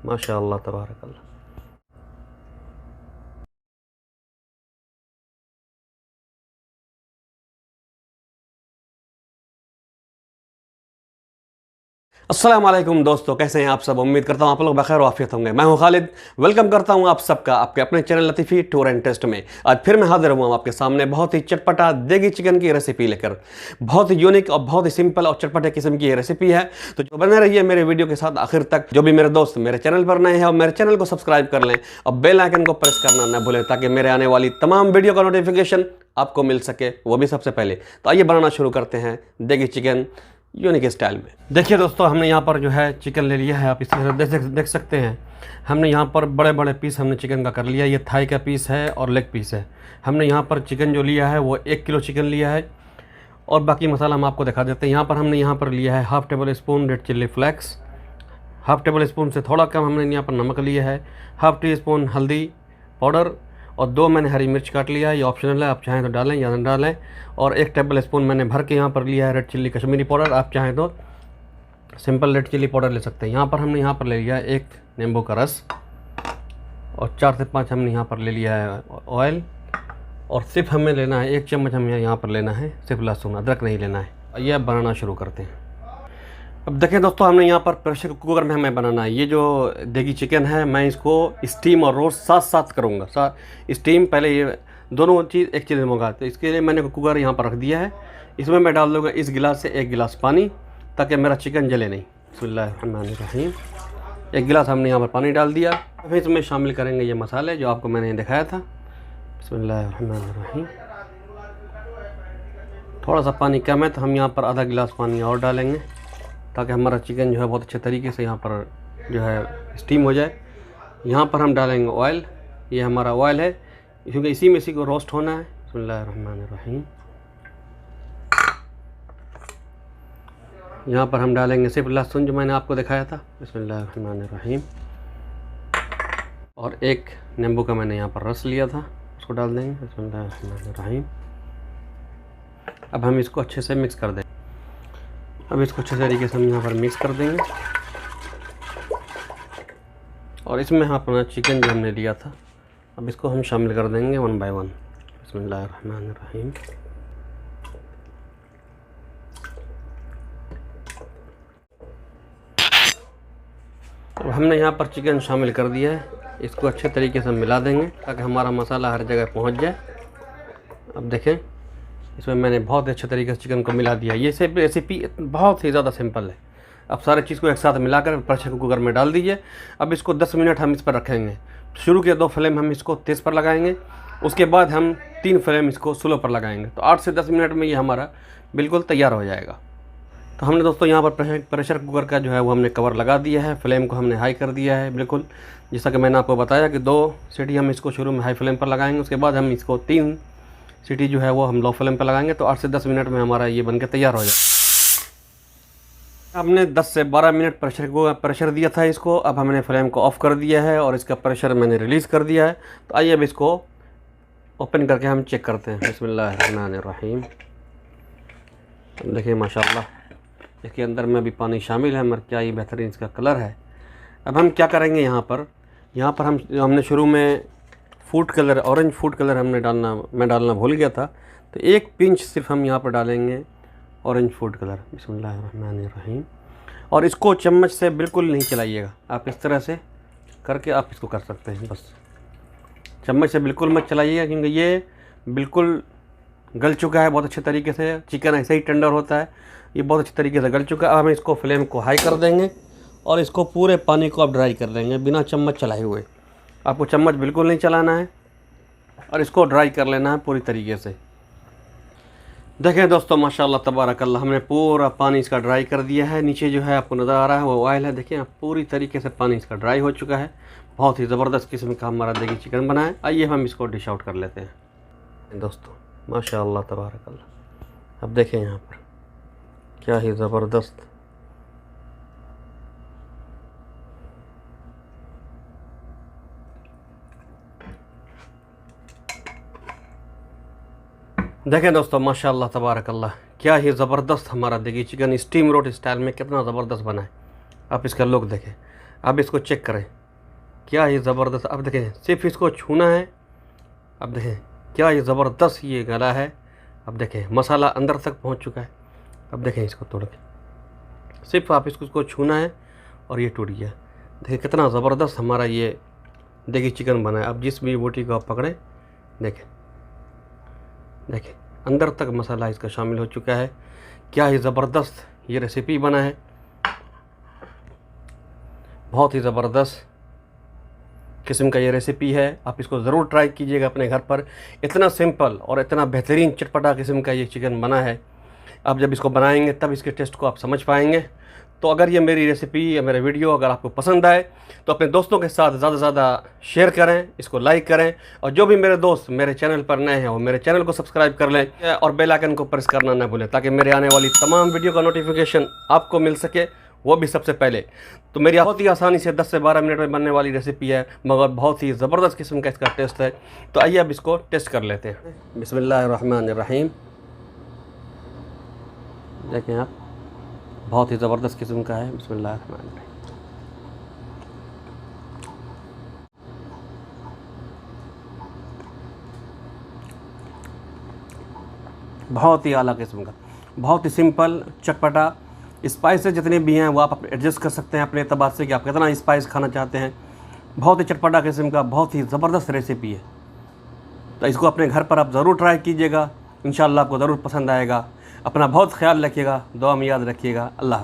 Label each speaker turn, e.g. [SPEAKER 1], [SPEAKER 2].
[SPEAKER 1] माशाअल्लाह तबारकल्लाह। अस्सलाम वालेकुम दोस्तों, कैसे हैं आप सब। उम्मीद करता हूं आप लोग बखैर वाफियत होंगे। मैं हूं खालिद, वेलकम करता हूं आप सबका आपके अपने चैनल लतीफ़ी टूर एंड टेस्ट में। आज फिर मैं हाजिर हुआ हूं आपके सामने बहुत ही चटपटा देगी चिकन की रेसिपी लेकर। बहुत ही यूनिक और बहुत ही सिंपल और चटपटे किस्म की ये रेसिपी है, तो जो बने रहिए मेरे वीडियो के साथ आखिर तक। जो भी मेरे दोस्त मेरे चैनल पर नए हैं और मेरे चैनल को सब्सक्राइब कर लें और बेल आइकन को प्रेस करना न भूलें, ताकि मेरे आने वाली तमाम वीडियो का नोटिफिकेशन आपको मिल सके, वो भी सबसे पहले। तो आइए बनाना शुरू करते हैं देगी चिकन यूनिक स्टाइल में। देखिए दोस्तों, हमने यहाँ पर जो है चिकन ले लिया है। आप इस तरह देख सकते हैं। हमने यहाँ पर बड़े बड़े पीस हमने चिकन का कर लिया। ये थाई का पीस है और लेग पीस है। हमने यहाँ पर चिकन जो लिया है वो 1 किलो चिकन लिया है। और बाकी मसाला हम आपको दिखा देते हैं। यहाँ पर हमने यहाँ पर लिया है half tablespoon red chilli flakes, half tablespoon से थोड़ा कम हमने यहाँ पर नमक लिया है, हाफ़ टी स्पून हल्दी पाउडर, और 2 मैंने हरी मिर्च काट लिया है। ये ऑप्शनल है, आप चाहें तो डालें या ना डालें। और 1 टेबल स्पून मैंने भर के यहाँ पर लिया है रेड चिल्ली कश्मीरी पाउडर। आप चाहें तो सिंपल रेड चिल्ली पाउडर ले सकते हैं। यहाँ पर हमने यहाँ पर ले लिया है 1 नींबू का रस, और 4 से 5 हमने यहाँ पर ले लिया है ऑयल। और सिर्फ हमें लेना है 1 चम्मच हमें यहाँ पर लेना है सिर्फ लहसुन, अदरक नहीं लेना है। ये अब बनाना शुरू करते हैं। अब देखें दोस्तों, हमने यहाँ पर प्रेशर कुकर में हमें बनाना है। ये जो देगी चिकन है, मैं इसको स्टीम और रोस्ट साथ साथ करूँगा। स्टीम पहले, ये दोनों चीज़ एक चीज़ में होगा। तो इसके लिए मैंने कुकर यहाँ पर रख दिया है। इसमें मैं डाल दूँगा इस गिलास से 1 गिलास पानी, ताकि मेरा चिकन जले नहीं। बिस्मिल्लाहिर्रहमानिर्रहीम। 1 गिलास हमने यहाँ पर पानी डाल दिया। फिर इसमें शामिल करेंगे ये मसाले जो आपको मैंने दिखाया था। बिस्मिल्लाहिर्रहमानिर्रहीम। थोड़ा सा पानी कम है तो हम यहाँ पर आधा गिलास पानी और डालेंगे, ताकि हमारा चिकन जो है बहुत अच्छे तरीके से यहाँ पर जो है स्टीम हो जाए। यहाँ पर हम डालेंगे ऑयल। ये हमारा ऑयल है, क्योंकि इसी को रोस्ट होना है। बिस्मिल्लाहिर्रहमानिर्रहीम। यहाँ पर हम डालेंगे सिर्फ लहसुन जो मैंने आपको दिखाया था। बिस्मिल्लाहिर्रहमानिर्रहीम। और 1 नींबू का मैंने यहाँ पर रस लिया था, उसको डाल देंगे। बिस्मिल्लाहिर्रहमानिर्रहीम। अब हम इसको अच्छे से मिक्स कर देंगे। अब इसको अच्छे तरीके से हम यहाँ पर मिक्स कर देंगे। और इसमें हम अपना चिकन जो हमने लिया था, अब इसको हम शामिल कर देंगे 1 बाय 1। बिस्मिल्लाहिर्रहमानिर्रहीम। अब हमने यहाँ पर चिकन शामिल कर दिया है। इसको अच्छे तरीके से मिला देंगे, ताकि हमारा मसाला हर जगह पहुँच जाए। अब देखें, इसमें मैंने बहुत अच्छे तरीके से चिकन को मिला दिया। ये सब रेसिपी बहुत ही ज़्यादा सिंपल है। अब सारे चीज़ को एक साथ मिलाकर प्रेशर कुकर में डाल दीजिए। अब इसको 10 मिनट हम इस पर रखेंगे। शुरू के 2 फ्लेम हम इसको तेज़ पर लगाएंगे, उसके बाद हम 3 फ्लेम इसको स्लो पर लगाएंगे। तो 8 से 10 मिनट में ये हमारा बिल्कुल तैयार हो जाएगा। तो हमने दोस्तों यहाँ पर प्रेशर कुकर का जो है वो हमने कवर लगा दिया है। फ्लेम को हमने हाई कर दिया है बिल्कुल, जैसा कि मैंने आपको बताया कि 2 सीटी हम इसको शुरू में हाई फ्लेम पर लगाएंगे, उसके बाद हम इसको 3 सीटी जो है वो हम लो फ्लेम पर लगाएंगे। तो 8 से 10 मिनट में हमारा ये बनके तैयार हो जाए। हमने 10 से 12 मिनट प्रेशर दिया था इसको। अब हमने फ्लेम को ऑफ़ कर दिया है और इसका प्रेशर मैंने रिलीज़ कर दिया है। तो आइए अब इसको ओपन करके हम चेक करते हैं। बिस्मिल्लाहिर्रहमानिर्रहीम। देखिए माशाल्लाह, इसके अंदर में भी पानी शामिल है, मगर क्या ही बेहतरीन इसका कलर है। अब हम क्या करेंगे, यहाँ पर हमने शुरू में food colour, orange food colour मैं डालना भूल गया था। तो 1 पिंच सिर्फ हम यहाँ पर डालेंगे ऑरेंज फूड कलर। बिस्मिल्लाहिर्रहमानिर्रहीम। और इसको चम्मच से बिल्कुल नहीं चलाइएगा, आप इस तरह से करके आप इसको कर सकते हैं। बस चम्मच से बिल्कुल मत चलाइएगा, क्योंकि ये बिल्कुल गल चुका है बहुत अच्छे तरीके से। चिकन ऐसे ही टेंडर होता है, ये बहुत अच्छे तरीके से गल चुका है। अब हम इसको फ्लेम को हाई कर देंगे और इसको पूरे पानी को अब ड्राई कर देंगे बिना चम्मच चलाए हुए। आपको चम्मच बिल्कुल नहीं चलाना है और इसको ड्राई कर लेना है पूरी तरीके से। देखें दोस्तों, माशाल्लाह तबारकल्लाह, हमने पूरा पानी इसका ड्राई कर दिया है। नीचे जो है आपको नज़र आ रहा है वो ऑयल है। देखिए पूरी तरीके से पानी इसका ड्राई हो चुका है। बहुत ही ज़बरदस्त किस्म का हमारा देगी चिकन बना है। आइए हम इसको डिश आउट कर लेते हैं। दोस्तों माशाल्लाह तबारकल्लाह, अब देखें यहाँ पर क्या ही ज़बरदस्त। देखें दोस्तों, माशाल्लाह तबारकल्लाह, क्या ही ज़बरदस्त हमारा देगी चिकन स्टीम रोस्ट स्टाइल में कितना ज़बरदस्त बना है। आप इसका लुक देखें। अब इसको चेक करें, क्या ये ज़बरदस्त। अब देखें, सिर्फ इसको छूना है। अब देखें क्या ये ज़बरदस्त ये गला है। अब देखें मसाला अंदर तक पहुंच चुका है। अब देखें इसको तोड़ के, सिर्फ आप इसको छूना है और ये टूट गया। देखिए कितना ज़बरदस्त हमारा ये देगी चिकन बना है। अब जिस भी बोटी को आप पकड़ें, देखें देखें अंदर तक मसाला इसका शामिल हो चुका है। क्या ही ज़बरदस्त ये रेसिपी बना है, बहुत ही ज़बरदस्त किस्म का ये रेसिपी है। आप इसको ज़रूर ट्राई कीजिएगा अपने घर पर। इतना सिंपल और इतना बेहतरीन चटपटा किस्म का ये चिकन बना है। आप जब इसको बनाएंगे तब इसके टेस्ट को आप समझ पाएंगे। तो अगर ये मेरी रेसिपी या मेरा वीडियो अगर आपको पसंद आए तो अपने दोस्तों के साथ ज़्यादा से ज़्यादा शेयर करें, इसको लाइक करें। और जो भी मेरे दोस्त मेरे चैनल पर नए हैं वो मेरे चैनल को सब्सक्राइब कर लें और बेल आइकन को प्रेस करना ना भूलें, ताकि मेरे आने वाली तमाम वीडियो का नोटिफिकेशन आपको मिल सके, वो भी सबसे पहले। तो मेरी बहुत ही आसानी से 10 से 12 मिनट में बनने वाली रेसिपी है, मगर बहुत ही ज़बरदस्त किस्म का इसका टेस्ट है। तो आइए अब इसको टेस्ट कर लेते हैं। बिस्मिल्लाहिर्रहमानिर्रहीम। देखें आप, बहुत ही ज़बरदस्त किस्म का है। बिस्मिल्लाहिर्रहमानिर्रहीम। बहुत ही आला किस्म का, बहुत ही सिंपल चटपटा। स्पाइसेस जितने भी हैं वो आप एडजस्ट कर सकते हैं अपने एतबार से कि आप कितना स्पाइस खाना चाहते हैं। बहुत ही चटपटा किस्म का, बहुत ही ज़बरदस्त रेसिपी है। तो इसको अपने घर पर आप ज़रूर ट्राई कीजिएगा, इंशाअल्लाह आपको ज़रूर पसंद आएगा। अपना बहुत ख्याल रखिएगा, दुआ में याद रखिएगा। अल्लाह हाफ़िज़।